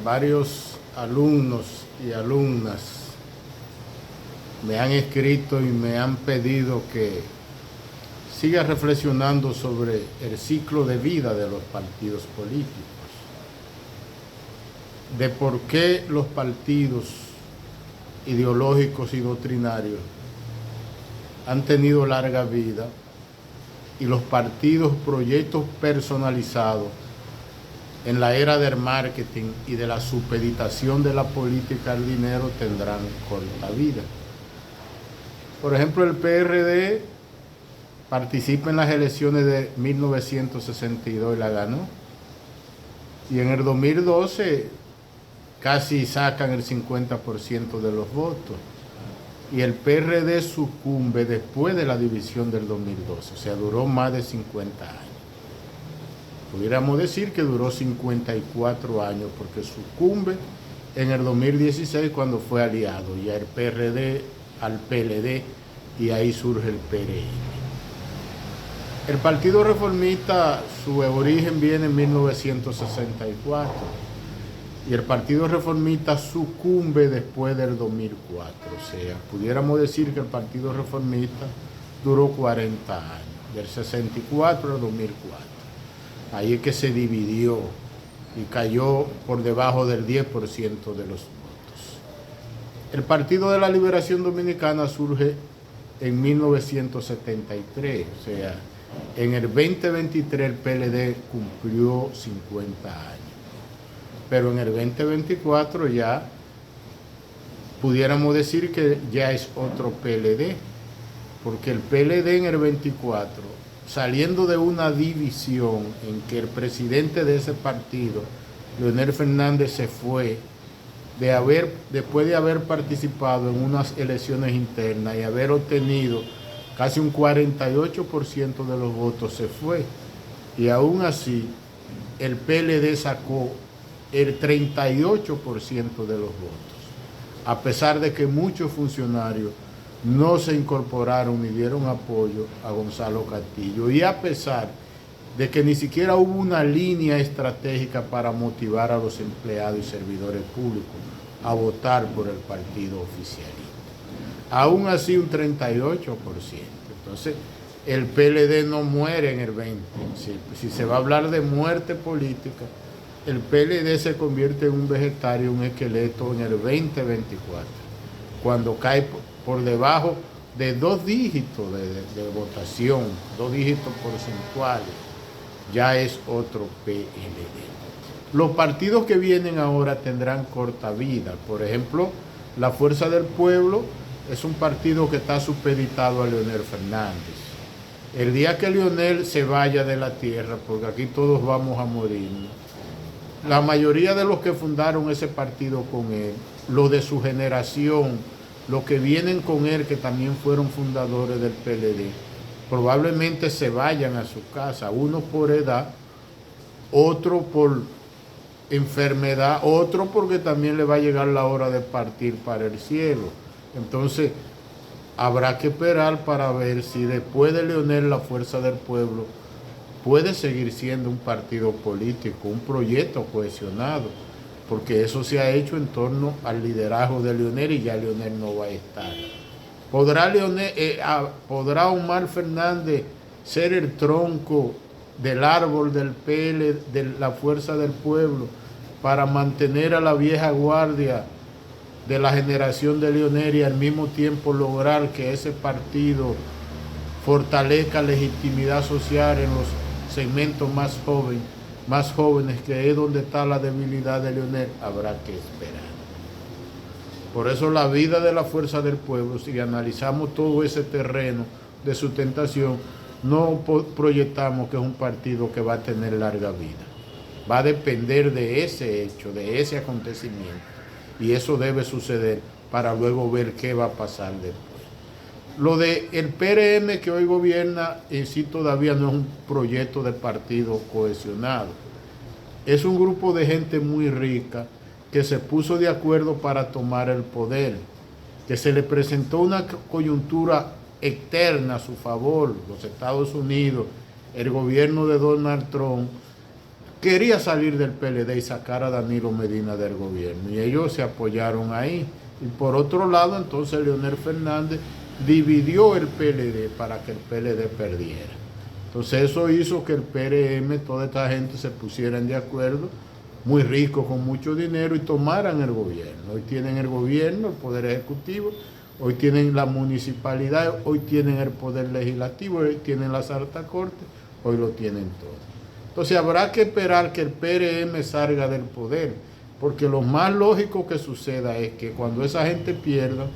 varios alumnos y alumnas me han escrito y me han pedido que siga reflexionando sobre el ciclo de vida de los partidos políticos, de por qué los partidos ideológicos y doctrinarios han tenido larga vida y los partidos, proyectos personalizados en la era del marketing y de la supeditación de la política al dinero tendrán corta vida. Por ejemplo, el PRD participa en las elecciones de 1962 y la ganó. Y en el 2012 casi sacan el 50% de los votos. Y el PRD sucumbe después de la división del 2012, o sea, duró más de 50 años. Pudiéramos decir que duró 54 años porque sucumbe en el 2016 cuando fue aliado ya el PRD al PLD y ahí surge el PRM. El Partido Reformista, su origen viene en 1964 y el Partido Reformista sucumbe después del 2004. O sea, pudiéramos decir que el Partido Reformista duró 40 años, del 64 al 2004. Ahí es que se dividió y cayó por debajo del 10% de los votos. El Partido de la Liberación Dominicana surge en 1973, o sea, en el 2023 el PLD cumplió 50 años. Pero en el 2024 ya pudiéramos decir que ya es otro PLD, porque el PLD en el 24, saliendo de una división en que el presidente de ese partido, Leonel Fernández, se fue, después de haber participado en unas elecciones internas y haber obtenido casi un 48% de los votos, se fue. Y aún así, el PLD sacó el 38% de los votos, a pesar de que muchos funcionarios no se incorporaron ni dieron apoyo a Gonzalo Castillo, y a pesar de que ni siquiera hubo una línea estratégica para motivar a los empleados y servidores públicos a votar por el partido oficialista. Aún así, un 38%. Entonces, el PLD no muere en el 20. Si se va a hablar de muerte política, el PLD se convierte en un vegetario, un esqueleto en el 2024, cuando cae por debajo de 2 dígitos de votación, 2 dígitos porcentuales, ya es otro PLD. Los partidos que vienen ahora tendrán corta vida. Por ejemplo, la Fuerza del Pueblo es un partido que está supeditado a Leonel Fernández. El día que Leonel se vaya de la tierra, porque aquí todos vamos a morir, la mayoría de los que fundaron ese partido con él, los de su generación, los que vienen con él, que también fueron fundadores del PLD, probablemente se vayan a su casa, uno por edad, otro por enfermedad, otro porque también le va a llegar la hora de partir para el cielo. Entonces, habrá que esperar para ver si después de Leonel la Fuerza del Pueblo puede seguir siendo un partido político, un proyecto cohesionado, porque eso se ha hecho en torno al liderazgo de Leonel y ya Leonel no va a estar. ¿Podrá Omar Fernández ser el tronco del árbol del PL, de la Fuerza del Pueblo, para mantener a la vieja guardia de la generación de Leonel y al mismo tiempo lograr que ese partido fortalezca legitimidad social en los segmentos más jóvenes, que es donde está la debilidad de Leonel? Habrá que esperar. Por eso la vida de la Fuerza del Pueblo, si analizamos todo ese terreno de sustentación, no proyectamos que es un partido que va a tener larga vida. Va a depender de ese hecho, de ese acontecimiento, y eso debe suceder para luego ver qué va a pasar después. Lo de el PRM que hoy gobierna en sí todavía no es un proyecto de partido cohesionado. Es un grupo de gente muy rica que se puso de acuerdo para tomar el poder, que se le presentó una coyuntura externa a su favor, los Estados Unidos, el gobierno de Donald Trump, quería salir del PLD y sacar a Danilo Medina del gobierno, y ellos se apoyaron ahí. Y por otro lado, entonces Leonel Fernández dividió el PLD para que el PLD perdiera. Entonces eso hizo que el PRM, toda esta gente se pusieran de acuerdo, muy ricos con mucho dinero, y tomaran el gobierno. Hoy tienen el gobierno, el poder ejecutivo, hoy tienen la municipalidad, hoy tienen el poder legislativo, hoy tienen las altas cortes, hoy lo tienen todo. Entonces habrá que esperar que el PRM salga del poder, porque lo más lógico que suceda es que cuando esa gente pierda,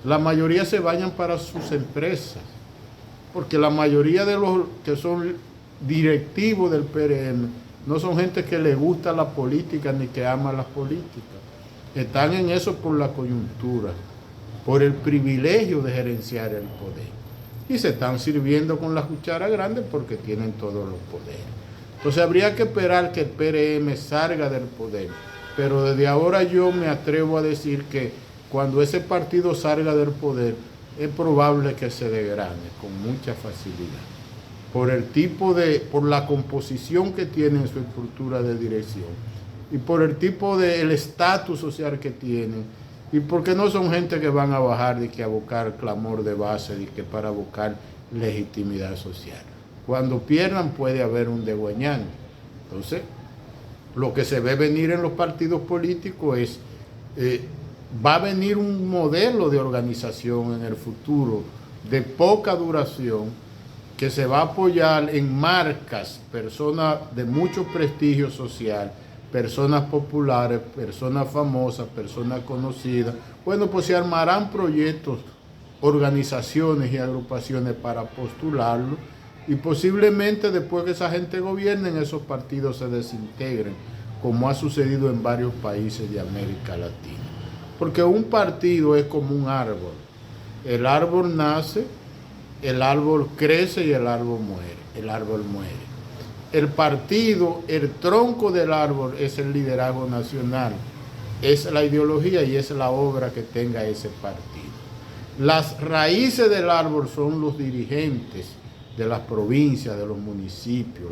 la mayoría se vayan para sus empresas, porque la mayoría de los que son directivos del PRM no son gente que le gusta la política ni que ama la política. Están en eso por la coyuntura, por el privilegio de gerenciar el poder. Y se están sirviendo con la cuchara grande porque tienen todos los poderes. Entonces habría que esperar que el PRM salga del poder. Pero desde ahora yo me atrevo a decir que cuando ese partido salga del poder, es probable que se degrade con mucha facilidad. Por la composición que tiene en su estructura de dirección, y por el tipo del estatus social que tienen, y porque no son gente que van a bajar de que a buscar clamor de base, de que para buscar legitimidad social. Cuando pierdan puede haber un degüeñante. Entonces, lo que se ve venir en los partidos políticos es, va a venir un modelo de organización en el futuro de poca duración, que se va a apoyar en marcas, personas de mucho prestigio social, personas populares, personas famosas, personas conocidas. Bueno, pues se armarán proyectos, organizaciones y agrupaciones para postularlo, y posiblemente después que esa gente gobierne, esos partidos se desintegren, como ha sucedido en varios países de América Latina. Porque un partido es como un árbol. El árbol nace, el árbol crece y el árbol muere. El árbol muere. El partido, el tronco del árbol es el liderazgo nacional, es la ideología y es la obra que tenga ese partido. Las raíces del árbol son los dirigentes de las provincias, de los municipios,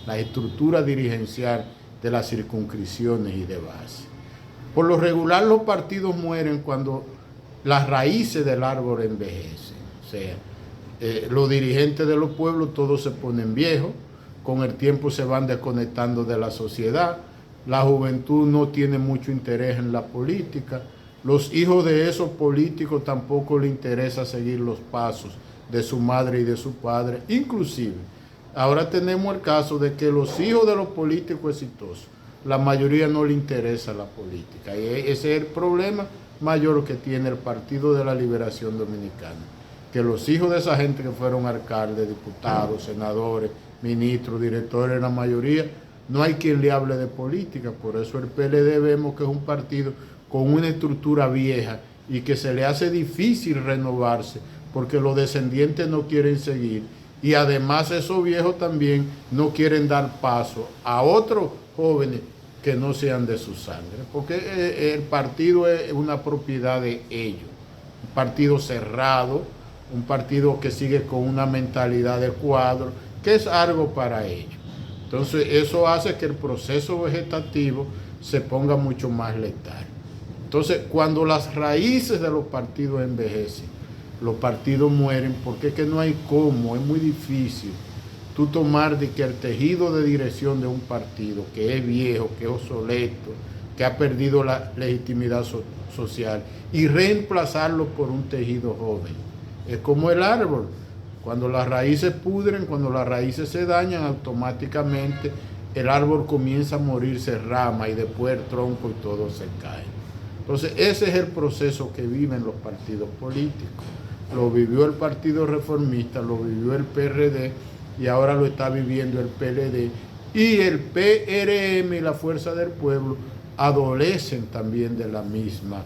la estructura dirigencial de las circunscripciones y de base. Por lo regular los partidos mueren cuando las raíces del árbol envejecen. O sea, los dirigentes de los pueblos todos se ponen viejos, con el tiempo se van desconectando de la sociedad, la juventud no tiene mucho interés en la política, los hijos de esos políticos tampoco les interesa seguir los pasos de su madre y de su padre. Inclusive, ahora tenemos el caso de que los hijos de los políticos exitosos, la mayoría no le interesa la política, y ese es el problema mayor que tiene el Partido de la Liberación Dominicana, que los hijos de esa gente que fueron alcaldes, diputados, senadores, ministros, directores, la mayoría, no hay quien le hable de política. Por eso el PLD vemos que es un partido con una estructura vieja y que se le hace difícil renovarse porque los descendientes no quieren seguir, y además esos viejos también no quieren dar paso a otros jóvenes que no sean de su sangre, porque el partido es una propiedad de ellos, un partido cerrado, un partido que sigue con una mentalidad de cuadro, que es algo para ellos. Entonces eso hace que el proceso vegetativo se ponga mucho más letal. Entonces cuando las raíces de los partidos envejecen, los partidos mueren, porque es que no hay cómo, es muy difícil tú tomar de que el tejido de dirección de un partido que es viejo, que es obsoleto, que ha perdido la legitimidad social, y reemplazarlo por un tejido joven. Es como el árbol. Cuando las raíces pudren, cuando las raíces se dañan, automáticamente el árbol comienza a morirse rama y después el tronco y todo se cae. Entonces ese es el proceso que viven los partidos políticos. Lo vivió el Partido Reformista, lo vivió el PRD y ahora lo está viviendo el PLD. Y el PRM y la Fuerza del Pueblo adolecen también de la misma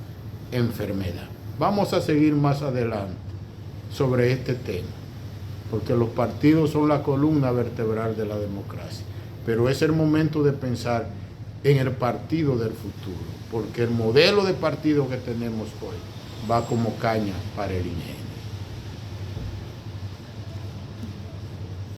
enfermedad. Vamos a seguir más adelante sobre este tema, porque los partidos son la columna vertebral de la democracia. Pero es el momento de pensar en el partido del futuro, porque el modelo de partido que tenemos hoy va como caña para el ingenio.